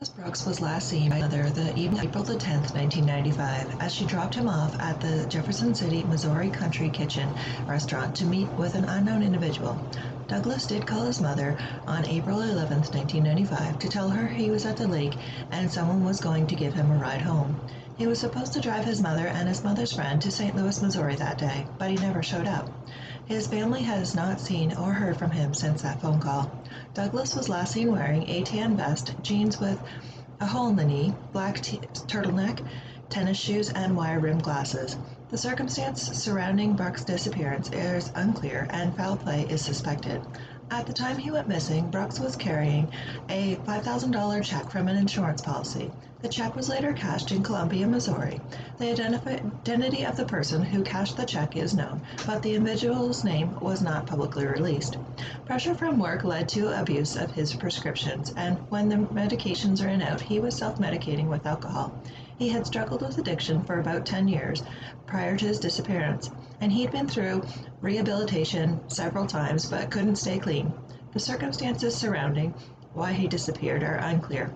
Brucks was last seen by mother the evening of April 10th, 1995, as she dropped him off at the Jefferson City, Missouri Country Kitchen restaurant to meet with an unknown individual. Douglas did call his mother on April 11th, 1995, to tell her he was at the lake and someone was going to give him a ride home. He was supposed to drive his mother and his mother's friend to St. Louis, Missouri that day, but he never showed up. His family has not seen or heard from him since that phone call. Douglas was last seen wearing a tan vest, jeans with a hole in the knee, black turtleneck, tennis shoes, and wire-rimmed glasses. The circumstance surrounding Brucks' disappearance is unclear, and foul play is suspected. At the time he went missing, Brucks was carrying a $5,000 check from an insurance policy. The check was later cashed in Columbia, Missouri. The identity of the person who cashed the check is known, but the individual's name was not publicly released. Pressure from work led to abuse of his prescriptions, and when the medications ran out, he was self-medicating with alcohol. He had struggled with addiction for about 10 years prior to his disappearance, and he'd been through rehabilitation several times but couldn't stay clean. The circumstances surrounding why he disappeared are unclear.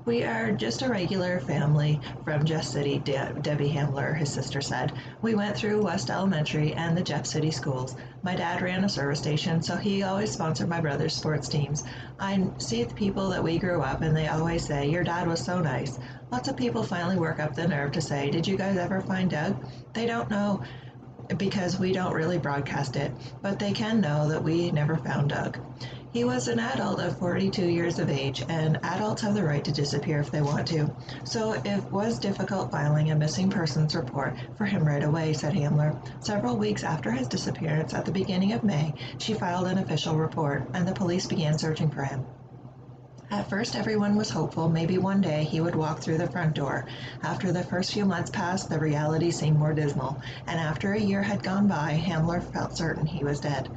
"We are just a regular family from Jeff City," Debbie Hamler, his sister, said. "We went through West Elementary and the Jeff City schools. My dad ran a service station, so he always sponsored my brother's sports teams. I see the people that we grew up and they always say, 'Your dad was so nice.' Lots of people finally work up the nerve to say, 'Did you guys ever find Doug?' They don't know because we don't really broadcast it, but they can know that we never found Doug. He was an adult of 42 years of age, and adults have the right to disappear if they want to, so it was difficult filing a missing persons report for him right away," said Hamler. Several weeks after his disappearance, at the beginning of May, she filed an official report, and the police began searching for him. At first, everyone was hopeful maybe one day he would walk through the front door. After the first few months passed, the reality seemed more dismal, and after a year had gone by, Hamler felt certain he was dead.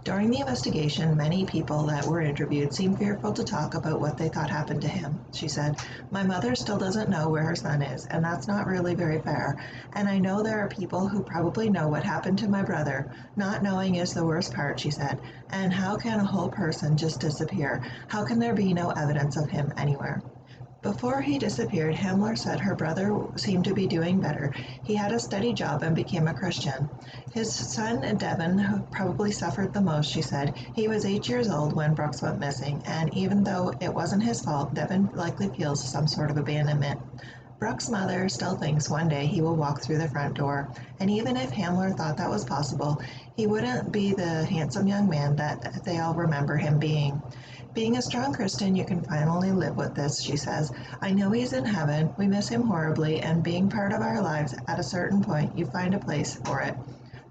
During the investigation, many people that were interviewed seemed fearful to talk about what they thought happened to him. She said, "My mother still doesn't know where her son is, and that's not really very fair. And I know there are people who probably know what happened to my brother. Not knowing is the worst part," she said. "And how can a whole person just disappear? How can there be no evidence of him anywhere?" Before he disappeared, Hamler said her brother seemed to be doing better. He had a steady job and became a Christian. His son, Devin, probably suffered the most, she said. He was 8 years old when Brucks went missing, and even though it wasn't his fault, Devin likely feels some sort of abandonment. Brucks' mother still thinks one day he will walk through the front door, and even if Hamler thought that was possible, he wouldn't be the handsome young man that they all remember him being. "Being a strong Christian, you can finally live with this," she says. "I know he's in heaven. We miss him horribly, and being part of our lives, at a certain point, you find a place for it."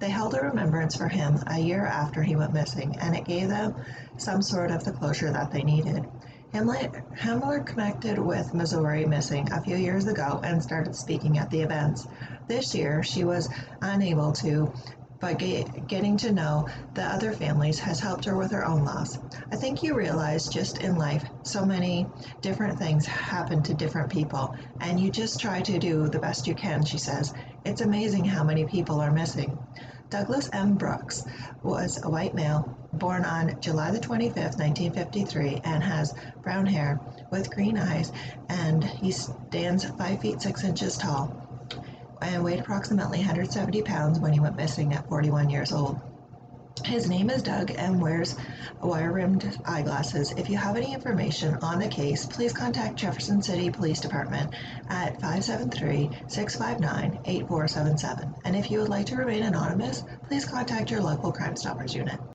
They held a remembrance for him a year after he went missing, and it gave them some sort of the closure that they needed. Hamler connected with Missouri Missing a few years ago and started speaking at the events. This year, she was unable to, but getting to know the other families has helped her with her own loss. "I think you realize just in life, so many different things happen to different people, and you just try to do the best you can," she says. "It's amazing how many people are missing." Douglas M. Brucks was a white male, born on July the 25th, 1953, and has brown hair with green eyes, and he stands 5 feet 6 inches tall and weighed approximately 170 pounds when he went missing at 41 years old. His name is Doug and wears wire-rimmed eyeglasses. If you have any information on the case, please contact Jefferson City Police Department at 573-659-8477. And if you would like to remain anonymous, please contact your local Crime Stoppers unit.